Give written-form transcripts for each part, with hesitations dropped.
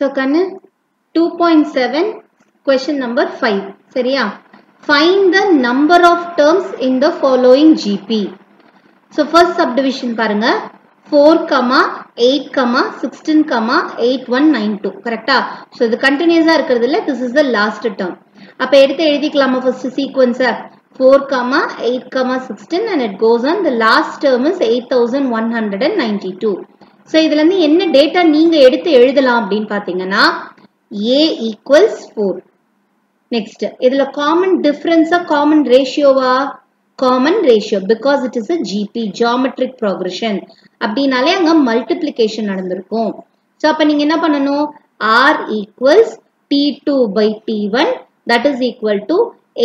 So, Kannu, 2.7 question number 5. சரியா? Find the number of terms in the following GP. So, first subdivision பாருங்க 4, 8, 16, 8192. கரெக்டா? So, இது continuous இருக்கிறதுல this is the last term. அப்ப எடுத்து எழுதிக்கலாமா first sequence 4, 8, 16 and it goes on. The last term is 8192. So, இதுல இருந்து என்ன டேட்டா நீங்க எடுத்து எழுதலாம் அப்படின்னு பாத்தீங்கன்னா A equals 4. Next, இதுல common difference common ratio common ratio because it is a GP geometric progression. அப்படினாலே அங்க multiplication நடந்திருக்கும். So, அப்ப நீங்க என்ன பண்ணணும்? R equals T2 by T1 that is equal to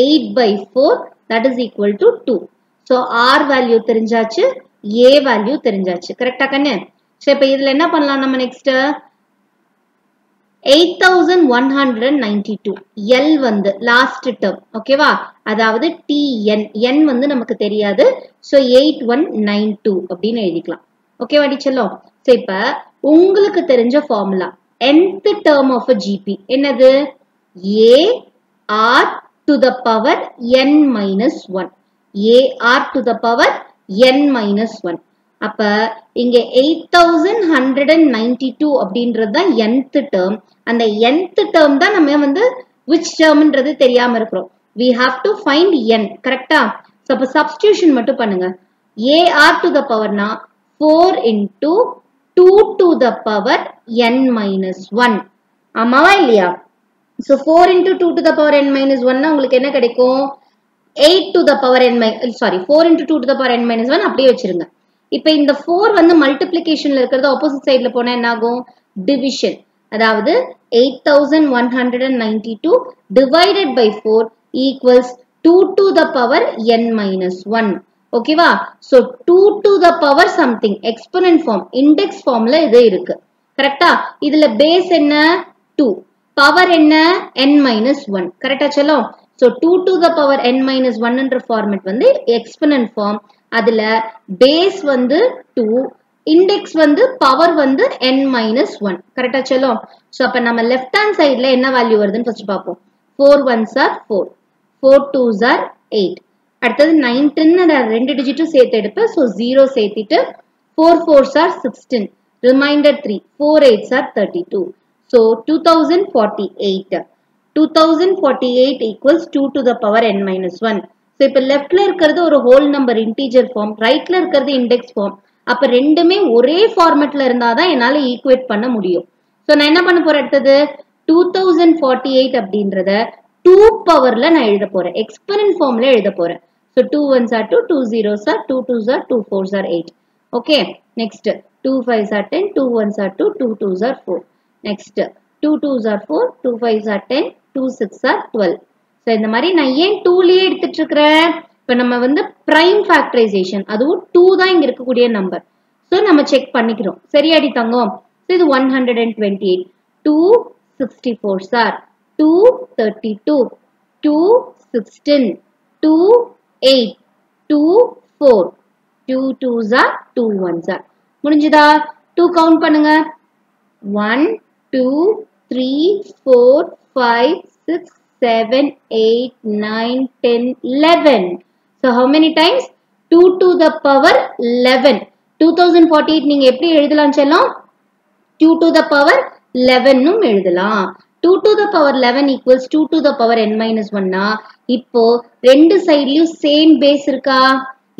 8 by 4 that is equal to 2. So, R value தெரிஞ்சாச்சு, A value தெரிஞ்சாச்சு. கரெக்டா கண்ணு? So, இப்ப இதுல என்ன பண்ணலாம் நம்ம next 8192 L வந்து last term ஓகேவா அதாவது TN N வந்து நமக்கு தெரியாது so 8192 அப்படின்னு எழுதிக்கலாம் ஓகேவா டீச்சர்லாம் சோ இப்ப உங்களுக்கு தெரிஞ்ச formula nth term of a GP என்னது A R to the power n minus 1 A R to the power n minus 1 அப்ப இங்க 8192 அப்படின்றது தான் nth term அந்த nth term தான் நம்ம வந்து which termன்றது தெரியாம இருக்கிறோம் we have to find n கரெக்ட்டா சோ அப்ப substitution மட்டும் பண்ணுங்க ar to the power னா 4 into 2 to the power n minus 1 ஆமாவா இல்லையா so 4 into 2 to the power n minus 1 னா உங்களுக்கு என்ன கிடைக்கும் 8 to the power n 4 into 2 to the power n minus 1 அப்படியே வச்சிருங்க இப்ப இந்த 4 வந்து மல்டிப்ளிகேஷன்ல இருக்கிறது ஆப்போசிட் சைடுல போனா என்ன ஆகும் டிவிஷன் அதாவது 8192 divided by 4 equals 2 to the power n minus 1 ஓகேவா so 2 to the power something exponent form index formல இது இருக்கு கரெக்ட்டா இதுல பேஸ் என்ன 2 பவர் என்ன n minus 1 கரெக்ட்டா சொல்லும் so 2 to the power n minus 1 என்ற ஃபார்மட் வந்து exponent form அதுல பேஸ் வந்து 2 இண்டெக்ஸ் வந்து பவர் வந்து n minus 1 கரெக்ட்டா சொல்லும் சோ அப்ப நம்ம லெஃப்ட் ஹேண்ட் சைடுல என்ன வேல்யூ வருதுன்னு ஃபர்ஸ்ட் பாப்போம் 4 1s are 4 4 2s are 8 அடுத்து 9 10 ரெண்டு டிஜிட்டும் சேர்த்து எடுப்பேன் சோ 0 சேர்த்திட்டு 4 4s are 16 reminder 3 4 8s are 32 so 2048 equals 2 to the power n minus 1 so இப்ப லெஃப்ட்ல இருக்கிறது ஒரு ஹோல் நம்பர் இன்டிஜர் ஃபார்ம் ரைட்ல இருக்கிறது இண்டெக்ஸ் ஃபார்ம் அப்ப ரெண்டுமே ஒரே ஃபார்மட்ல இருந்தாதான் என்னால ஈக்குவேட் பண்ண முடியும் சோ நான் என்ன பண்ண போறேன் அடுத்தது 2048 அப்படின்றத 2 பவர்ல நான் எழுத போறேன் எக்ஸ்போனன்ட் ஃபார்ம்ல எழுத போறேன் so 2 1s are 2 2 0s are 2 2s are 2 4s are 8 okay next 2 5s are 10 2 1s are 2 2 2s are 4 next 2 2s are 4 2 5s are 10 2 6 are 12 so இந்த மாதிரி நான் ஏன் 2 லயே எடுத்துட்டு இருக்கறேன் இப்ப நம்ம வந்து பிரைம் ஃபேக்டரைசேஷன் அதுவும் 2 தான் இங்க இருக்கக்கூடிய நம்பர் சோ நம்ம செக் பண்ணிக்கிறோம் சரியாடி தங்கம் சோ இது 128 264 sir 232 216 28 24 2 2s are 2 1s are முடிஞ்சதா 2 கவுண்ட் பண்ணுங்க 1 2 3 4 5 6 7 8 9 10 11 so how many times 2 to the power 11 2048 நீங்க எப்படி எழுதலாம் செல்லம் 2 to the power 11 னும் எழுதலாம் 2 to the power 11 equals 2 to the power n minus 1 னா இப்போ ரெண்டு சைடுலயும் சேம் பேஸ் இருக்கா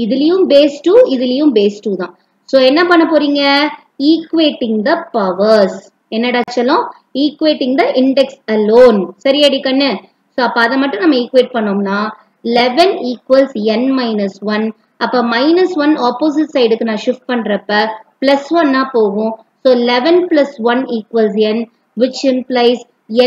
இதுலயும் பேஸ் 2 இதுலயும் பேஸ் 2 தான் சோ என்ன பண்ண போறீங்க equating the powers என்னடா செல்லம் equating the index alone சரியாடி கண்ணு சோ அப்ப அத மட்டும் நம்ம ஈக்குவேட் பண்ணோம்னா 11 equals n minus 1 அப்ப minus 1 ஆப்போசிட் சைடுக்கு நான் ஷிஃப்ட் பண்றப்ப plus 1 னா போகும் so 11 plus 1 equals n which implies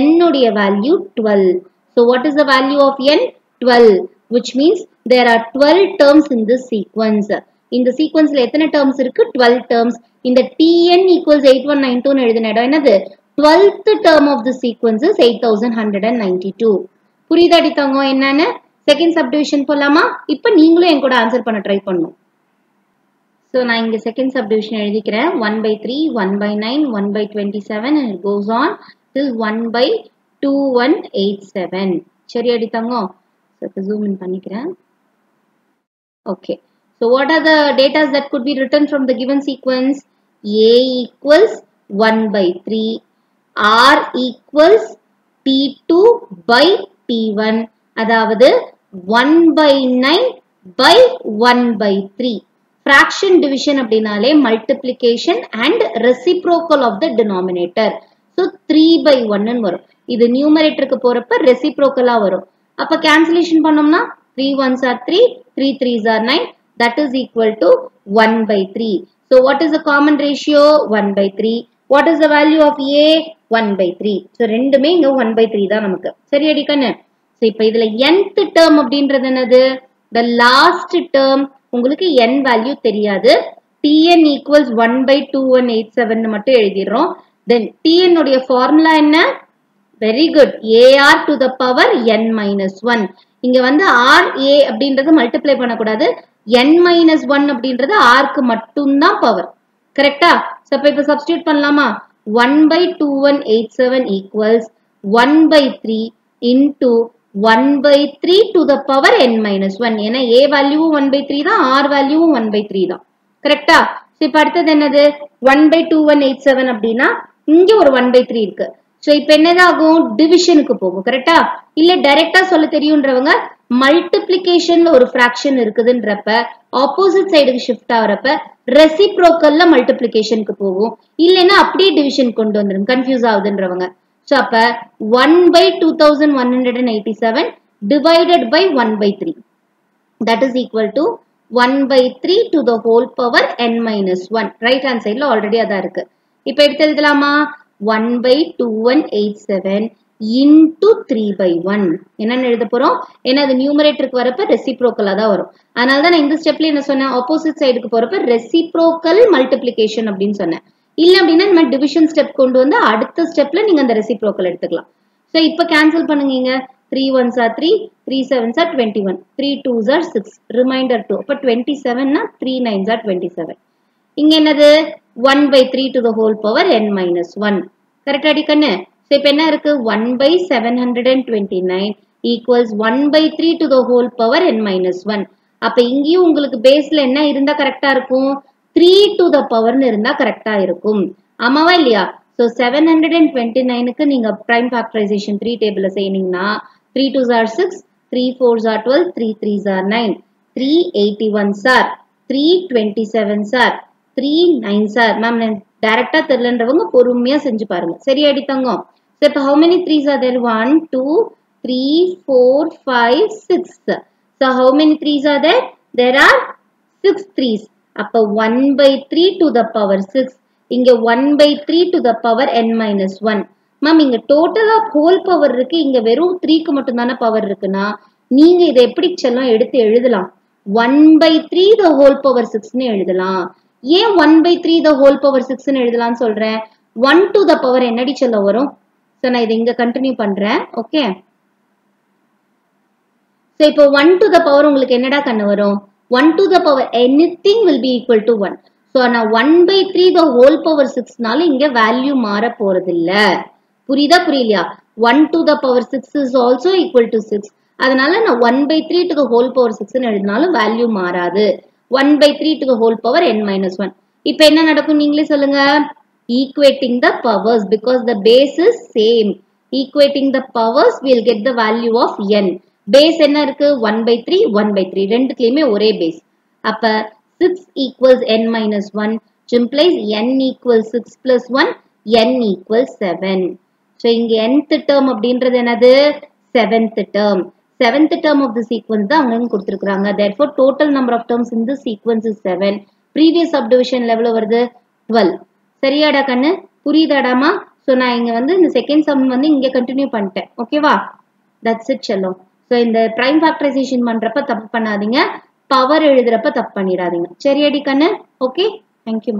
n உடைய value 12 so what is the value of n 12 which means there are 12 terms in this sequence இந்த சீக்வென்ஸ்ல எத்தனை terms இருக்கு 12 terms இந்த tn equals 8192 னு எழுதின இடம் என்னது 12th term of the sequence is 8192 புரியுதா அடித்தவங்க என்னன்னு செகண்ட் சப்டிவிஷன் போலாமா இப்போ நீங்களும் என் கூட ஆன்சர் பண்ண ட்ரை பண்ணணும் So நான் இங்க second subdivision எழுதிக்கிறேன் 1/3 1/9 1/27 and it goes on till 1/2187 சரி அடித்தாங்க. So zoom in பண்ணிக்கிறேன். Okay, so what are the data that could be written from the given sequence? A equals 1/3, R equals T2 by T1, அதாவது 1/9 by 1/3. Fraction division அப்படினாலே multiplication and reciprocal of the denominator. So 3/1 வரும். இது numeratorக்கு போறப்ப reciprocalா வரும். அப்ப cancellation பண்ணோம்னா 3 1s are 3, 3 3s are 9, that is equal to 1/3. So what is the common ratio? 1/3. What is the value of A? 1/3. So ரெண்டுமே இங்க 1/3 தான் நமக்கு. சரி அடிக்கண்ணு. So இப்ப இதுல nth term அப்படின்றது என்னது? The last term உங்களுக்கு n value தெரியாது. Tn equals 1/2187 மட்டும் எழுதிடுறோம். Then Tn உடைய formula என்ன? Very good. AR to the power n minus 1. இங்க வந்து RA அப்படின்றது multiply பண்ணக்கூடாது. n minus 1 அப்படின்றது R க்கு மட்டும்தான் power. கரெக்டா? So இப்ப substitute பண்ணலாமா? 1/2187 equals 1/3 into 1/3 to the power n minus 1. ஏன்னா A value 1/3 தான், R value 1/3 தான். கரெக்டா? So இப்ப அடுத்தது என்னது? 1/2187 அப்படின்னா இங்க ஒரு 1/3 இருக்கு. So இப்ப என்னதாகும்? டிவிஷனுக்கு போகும். கரெக்டா? இல்ல டைரக்டா சொல்ல தெரியும்ன்றவங்க மல்டிப்ளிகேஷன்ல ஒரு fraction இருக்குதுன்றப்ப ஆப்போசிட் சைடுக்கு ஷிஃப்ட் ஆவறப்ப ரெசிப்ரோக்கல்ல மல்டிப்ளிகேஷனுக்கு போகும். இல்லனா அப்படியே டிவிஷன் கொண்டு வந்துரும். கன்ஃபியூஸ் ஆகுதுன்றவங்க. So அப்ப 1/2187 divided by 1/3. That is equal to 1/3 to the whole power n minus 1. Right hand sideல already அதா இருக்கு. இப்ப எடுத்து எழுதலாமா? 1/2187 into 3/1. என்னன்னு எழுத போறோம்? ஏன்னா அது நியூமரேட்டருக்கு வரப்ப ரெசிப்ரோக்கலா தான் வரும். அதனால தான் நான் இந்த ஸ்டெப்ல என்ன சொன்னேன்? ஆப்போசிட் சைடுக்கு போறப்ப ரெசிப்ரோக்கல் மல்டிப்ளிகேஷன் அப்படின்னு சொன்னேன். இல்ல அப்படின்னா நம்ம டிவிஷன் ஸ்டெப் கொண்டு வந்து அடுத்த ஸ்டெப்ல நீங்க அந்த ரெசிப்ரோக்கல் எடுத்துக்கலாம். சோ இப்ப கேன்சல் பண்ணுங்க. 3 1s are 3, 3 7s are 21, 3 2s are 6, reminder 2. அப்ப 27 னா 3 9s are 27. இங்க என்னது? 1/3 to the whole power n minus 1. கரெக்டா அடிக்கண்ணு? சோ இப்ப என்ன இருக்கு? 1/729 equals 1/3 to the whole power n minus 1. அப்ப இங்கேயும் உங்களுக்கு பேஸ்ல என்ன இருந்தா கரெக்டா இருக்கும்? 3 to the power னு இருந்தா கரெக்டா இருக்கும். ஆமாவா இல்லையா? So 729 க்கு நீங்க prime factorization 3 டேபிள்ல செய்யனீங்கன்னா 3 2s are 6, 3 4s are 12, 3 3s are 9, 3 81s are, 3 27s are, 3 9s are. Ma'am டைரக்டா தெரியலன்றவங்க பொறுமையா செஞ்சு பாருங்க. சரியா அடித்தாங்க? So இப்ப how many 3s are there? 1 2 3 4 5 6. So how many 3s are there? There are 6 3s. அப்ப 1/3 to the power 6. இங்க 1/3 to the power n minus 1. Ma'am இங்க டோட்டல் ஆஃப் ஹோல் பவர் இருக்கு. இங்க வெறும் 3க்கு மட்டும் தான பவர் இருக்குன்னா நீங்க இதை எப்படி செல்லம் எடுத்து எழுதலாம்? 1/3 the whole power 6 னு எழுதலாம். ஏன் 1/3 the whole power 6 னு எழுதலாம்னு சொல்றேன்? 1 to the power என்னடி செல்லம் வரும்? சோ நான் இதை இங்க கண்டினியூ பண்றேன். ஓகே. சோ இப்போ 1 to the power உங்களுக்கு என்னடா கண்ணு வரும்? 1 to the power anything will be equal to 1. So நான் 1/3 the whole power 6 னால இங்க வேல்யூ மாற போறதில்ல. புரியுதா புரியலையா? 1 to the power 6 is also equal to 6. அதனால நான் 1/3 to the whole power 6 னு எழுதினாலும் வேல்யூ மாறாது. 1/3 to the whole power n minus 1. இப்போ என்ன நடக்கும் நீங்களே சொல்லுங்க? Equating the powers because the base is same. Equating the powers we'll get the value of n. Base என்ன இருக்கு? 1/3 1/3 ரெண்டுத்துலயுமே ஒரே base. அப்ப 6 equals n minus 1 which implies n equals 6 plus 1, n equals 7. So இங்க nth term அப்படின்றது என்னது? 7th term. 7th term of the sequence தான் அவங்க கொடுத்திருக்காங்க. Therefore total number of terms in this sequence is 7. Previous subdivision level வருது 12. சரியாடா கண்ணு? புரியுதாடாமா? So நான் இங்க வந்து இந்த செகண்ட் சம் வந்து இங்க கண்டினியூ பண்ணிட்டேன். ஓகேவா? That's it செல்லம். So இந்த prime factorization பண்றப்ப தப்பு பண்ணாதீங்க. பவர் எழுதுறப்ப தப்பு பண்ணிடாதீங்க. சரியாடி கண்ணு? ஓகே. Thank you.